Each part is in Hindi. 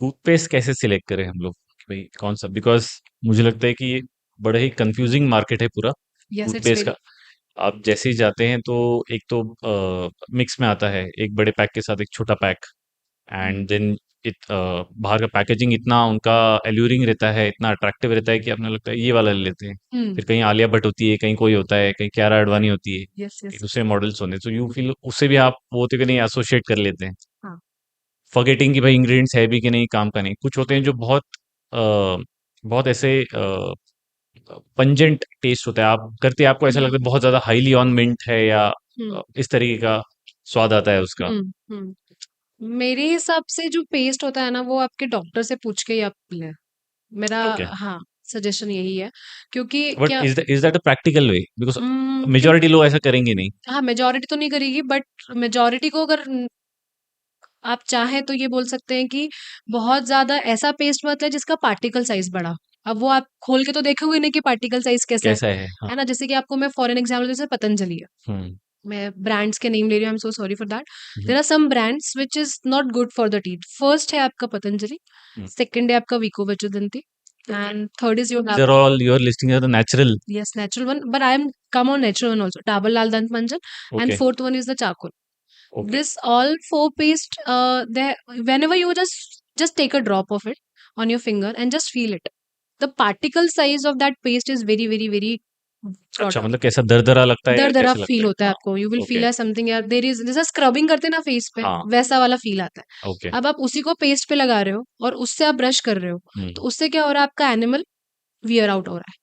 टूथपेस्ट कैसे सिलेक्ट करें हम लोग कि भाई कौन सा, बिकॉज मुझे लगता है कि ये बड़ा ही कंफ्यूजिंग मार्केट है पूरा यस, इट्स टूथपेस्ट का। वेरी। आप जैसे ही जाते हैं तो एक तो मिक्स में आता है, एक बड़े पैक के साथ एक छोटा पैक, एंड देन बाहर का पैकेजिंग इतना उनका एल्यूरिंग रहता है, इतना अट्रैक्टिव रहता है कि अपने लगता है ये वाला ले लेते हैं। हम्म। फिर कहीं आलिया भट्ट होती है, कहीं कोई होता है, कहीं क्यारा अडवाणी होती है, यस, कहीं यस। दूसरे मॉडल्स होते हैं, तो यू फील उससे भी आप वो होते कि नहीं एसोसिएट कर लेते हैं, हाँ। फॉरगेटिंग कि भाई इंग्रेडिएंट्स है भी कि नहीं, काम का नहीं। कुछ होते हैं जो बहुत बहुत ऐसे पंजेंट टेस्ट होता है, आप करते हैं आपको ऐसा हम्म, लगता है बहुत ज्यादा हाईली ऑन मिंट है, या हम्म, इस तरीके का स्वाद आता है उसका। हम्म, मेरे हिसाब से जो पेस्ट होता है ना, वो आपके डॉक्टर से पूछ के ही आप लें। मेरा, ओके, हाँ, सजेशन यही है। क्योंकि बट क्या, is that a practical way, because क्यों, मेजोरिटी लोग ऐसा करेंगे नहीं। हाँ, मेजॉरिटी तो नहीं करेगी, बट मेजॉरिटी को अगर आप चाहें तो ये बोल सकते हैं कि बहुत ज्यादा ऐसा पेस्ट मत है जिसका पार्टिकल साइज बड़ा। अब वो आप खोल के तो देखोगे नहीं कि पार्टिकल साइज कैसा कैसा है, हाँ। है ना? जैसे कि आपको मैं फॉर एन एग्जाम्पल, जैसे पतंजलि है, हम्म। मैं ब्रांड्स के नेम ले रही हूँ, I am so sorry for that. Hmm. There are some brands which is not good for the teeth. First है आपका पतंजलि, हम्म। सेकंड है आपका वीको बचुदंती, and third is your These are all your listing are the natural. yes natural one, but I am come on natural one also, Dabur Lal Dant Manjan, and Okay. fourth one is the charcoal. Okay. This all four paste, they, whenever you just take a drop of it on your finger and just feel it, the particle size of that paste is very very very अच्छा, short. मतलब कैसा दरदरा लगता है या दर-दरा कैसे लगता फ़ील है? होता है हाँ। आपको, you will okay. Feel as something, यार देयर इज़, जैसे स्क्रबिंग करते हैं ना फेस पे, हाँ। वैसा वाला फ़ील आता ओके। है। अब आप उसी को पेस्ट पे लगा रहे हो और उससे आप ब्रश कर रहे हो, तो हम्म। उससे क्या हो रहा है, आपका एनिमल वियर आउट हो रहा है,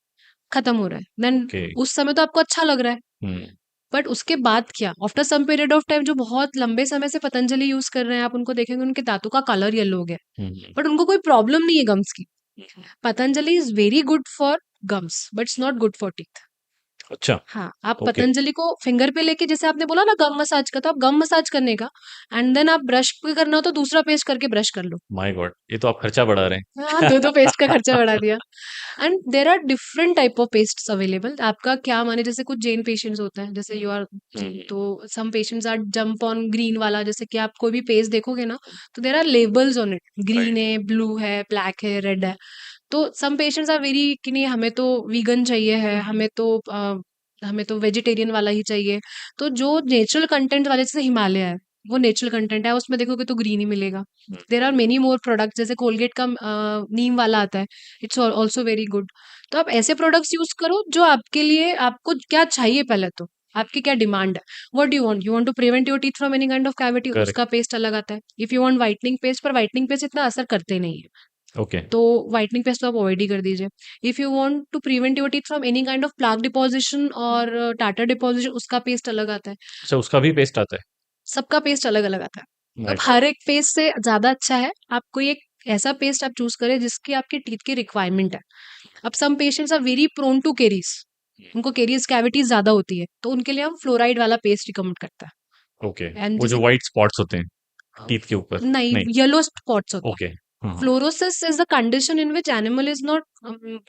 खत्म हो रहा है। Then okay. उस समय तो आपको अच्छा लग रहा है, हम्म। बट उसके बाद क्या, after some period of time, जो बहुत लंबे समय से पतंजलि यूज़ कर रहे हैं, आप उनको देखेंगे उनके दाँतों का कलर येलो हो गया है, हम्म। बट उनको कोई प्रॉब्लम नहीं है गम्स की। Hmm. Patanjali is very good for gums, but it's not good for teeth. अच्छा। हाँ, आप ओके। पतंजलि को फिंगर पे लेके, जैसे आपने बोला ना गम मसाज का, तो आप गम मसाज करने का, एंड देन आप ब्रश पे करना हो तो दूसरा पेस्ट करके ब्रश कर लो। माय गॉड, ये तो आप खर्चा बढ़ा रहे हाँ, हैं। 2-2 पेस्ट का खर्चा बढ़ा दिया। And there are different type of pastes available. आपका क्या माने, जैसे कुछ जैन पेशेंट्स होते हैं, जैसे यू आर जैन, हम्म। तो some patients are jump on green वाला। जैसे कि आप कोई भी पेस्ट देखोगे ना, तो there are labels on it, right. Green है, ब्लू है, ब्लैक है, रेड है। तो सम पेशेंट्स आर वेरी कि नहीं, हमें तो वीगन चाहिए है, हमें तो वेजिटेरियन वाला ही चाहिए। तो जो नेचुरल कंटेंट वाले, जैसे हिमालय है, वो नेचुरल कंटेंट है, उसमें देखोगे तो ग्रीन ही मिलेगा। There are many more products, जैसे कोलगेट का नीम वाला आता है, इट्स ऑल्सो वेरी गुड। तो आप ऐसे प्रोडक्ट्स यूज करो जो आपके लिए, आपको क्या चाहिए पहले तो, आपकी क्या डिमांड है। What do you want to prevent your teeth from any kind of cavity, उसका करेक्ट। पेस्ट अलग आता है। If you want whitening paste, पर व्हाइटनिंग पेस्ट इतना असर करते नहीं है, ओके। तो व्हाइटनिंग पेस्ट तो आप अवॉइड ही कर दीजिए। If you want to prevent your teeth from any kind of plaque deposition और टाटा डिपोजिशन, उसका पेस्ट अलग आता है। अच्छा, उसका भी पेस्ट आता है। सबका पेस्ट अलग अलग आता है। माय अब गॉड। हर एक पेस्ट से ज्यादा अच्छा है, आप कोई एक ऐसा पेस्ट आप चूज करें जिसकी आपकी टीथ की रिक्वायरमेंट है। अब some patients are very prone to caries, उनको केरीज कैविटीज ज्यादा होती है, तो उनके लिए हम फ्लोराइड वाला पेस्ट रिकमेंड करता ओके, है। एंड वो जो जैसे व्हाइट स्पॉट्स होते हैं टीथ के ऊपर। नहीं, नहीं। येलो स्पॉट्स होते हैं। ओके। हाँ, हाँ। Fluorosis is the condition in which animal is not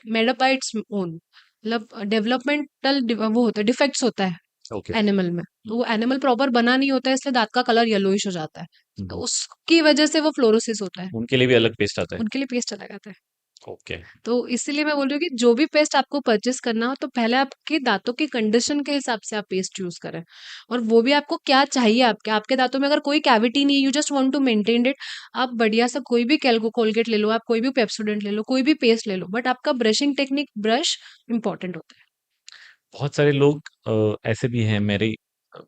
made up by its own, मतलब डेवलपमेंटल वो होता है, डिफेक्ट्स होता है ओके। एनिमल में। तो वो एनिमल प्रॉपर बना नहीं होता है, इसलिए दांत का कलर येलोइश हो जाता है। तो हम्म। उसकी वजह से वो फ्लोरोसिस होता है। उनके लिए भी अलग पेस्ट आता है। उनके लिए पेस्ट अलग आता है। ओके। तो इसीलिए मैं बोल रही हूँ कि जो भी पेस्ट आपको परचेस करना हो, तो पहले आपके दांतों की कंडीशन के हिसाब से आप पेस्ट चूज करें, और वो भी आपको क्या चाहिए। आपके आपके दांतों में अगर कोई कैविटी नहीं है, you just want to maintain it, आप बढ़िया सा कोई भी कैल्को कोलगेट ले लो, आप कोई भी पेप्सोडेंट ले लो, कोई भी पेस्ट ले लो, बट आपका ब्रशिंग टेक्निक, ब्रश इंपॉर्टेंट होता है। बहुत सारे लोग ऐसे भी हैं मेरे अ,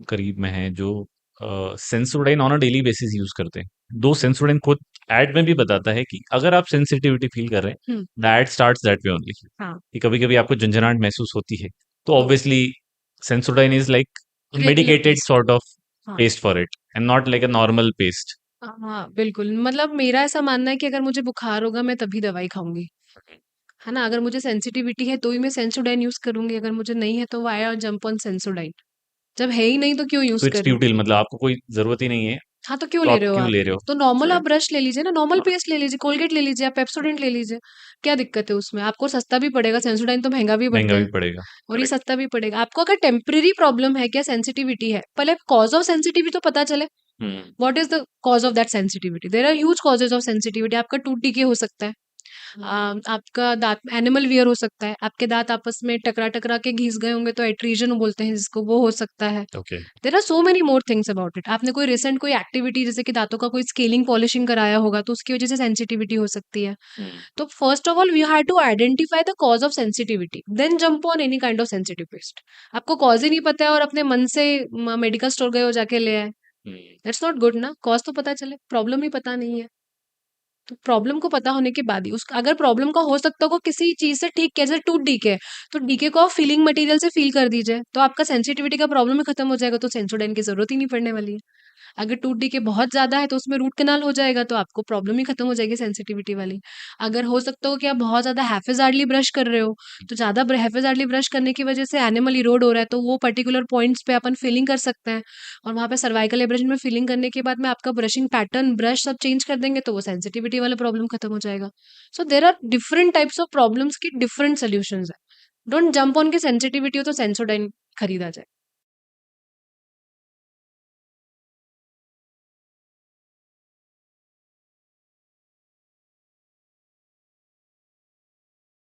करीब में हैं जो Sensodyne on a daily basis use करते हैं। दो सेंसोडाइन खुद एड में भी बताता है कि अगर आप सेंसिटिविटी फील कर रहे हैं, hmm. The ad starts that way only, हाँ। कि कभी कभी आपको झंझनाहट महसूस होती है, तो तो obviously Sensodyne is like regular medicated paste. Sort of हाँ। Paste for it, and not like a normal paste. हाँ, बिल्कुल, मतलब मेरा ऐसा मानना है कि अगर मुझे बुखार होगा, मैं तभी दवाई खाऊंगी, है ना? अगर मुझे सेंसिटिविटी है तो ही मैं सेंसोडाइन यूज करूंगी, अगर मुझे नहीं है तो why are jump on Sensodyne. जब है ही नहीं तो क्यों यूज तो इट्स कर रही हूँ? फ्यूटिल, मतलब आपको कोई जरूरत ही नहीं है, हाँ, तो क्यों तो ले आप रहे हो क्यों आप? ले रहे हो? तो नॉर्मल आप राइट। ब्रश ले लीजिए ना, नॉर्मल पेस्ट ले लीजिए, कोलगेट ले लीजिए, आप पेप्सोडेंट ले लीजिए। क्या दिक्कत है उसमें? आपको सस्ता भी पड़ेगा, सेंसोडाइन तो महंगा भी महंगा पड़ता भी है, पड़ेगा। और ये करेक्ट। सस्ता भी पड़ेगा। आपको अगर टेम्परेरी प्रॉब्लम है, क्या सेंसिटिविटी है, पहले कॉज ऑफ सेंसिटिविटी तो पता चले। Hmm, what is the cause of that sensitivity? There are huge causes of sensitivity. आपका टूथ डीके हो सकता है, आपका दांत एनिमल वियर हो सकता है, आपके दांत आपस में टकरा टकरा के घिस गए होंगे तो एट्रीजन बोलते हैं जिसको, वो हो सकता है। Okay. There are so many more things about it. आपने कोई रिसेंट कोई एक्टिविटी जैसे कि दांतों का कोई स्केलिंग पॉलिशिंग कराया होगा तो उसकी वजह से सेंसिटिविटी हो सकती है। हुँ, तो first of all we have to identify the cause of sensitivity, then jump on any kind of sensitive paste. आपको कॉज ही नहीं पता है और अपने मन से मेडिकल स्टोर गए हो जाके ले आए, हुँ, दैट्स नॉट गुड ना। कॉज तो पता चले, प्रॉब्लम ही पता नहीं है। तो प्रॉब्लम को पता होने के बाद ही उस अगर प्रॉब्लम का हो सकता हो किसी चीज से ठीक किया, जैसे टूथ डीके है, तो डीके को आप फीलिंग मटेरियल से फील कर दीजिए, तो आपका सेंसिटिविटी का प्रॉब्लम ही खत्म हो जाएगा, तो सेंसोडाइन की जरूरत ही नहीं पड़ने वाली है। अगर टूथ डीके बहुत ज़्यादा है तो उसमें रूट कैनाल हो जाएगा, तो आपको प्रॉब्लम ही खत्म हो जाएगी सेंसिटिविटी वाली। अगर हो सकता हो कि आप बहुत ज़्यादा हैफेज़ार्डली ब्रश कर रहे हो, तो ज़्यादा हैफेज़ार्डली ब्रश करने की वजह से एनिमल इरोड हो रहा है, तो वो पर्टिकुलर पॉइंट्स पे अपन फिलिंग कर सकते हैं और वहाँ पे सर्वाइकल एब्रेजन में फिलिंग करने के बाद में आपका ब्रशिंग पैटर्न, ब्रश सब चेंज कर देंगे, तो वो सेंसिटिविटी वाला प्रॉब्लम खत्म हो जाएगा। So there are different types of problems की डिफरेंट सॉल्यूशंस है। डोंट जंप ऑन की सेंसिटिविटी हो तो सेंसोडाइन खरीदा जाए।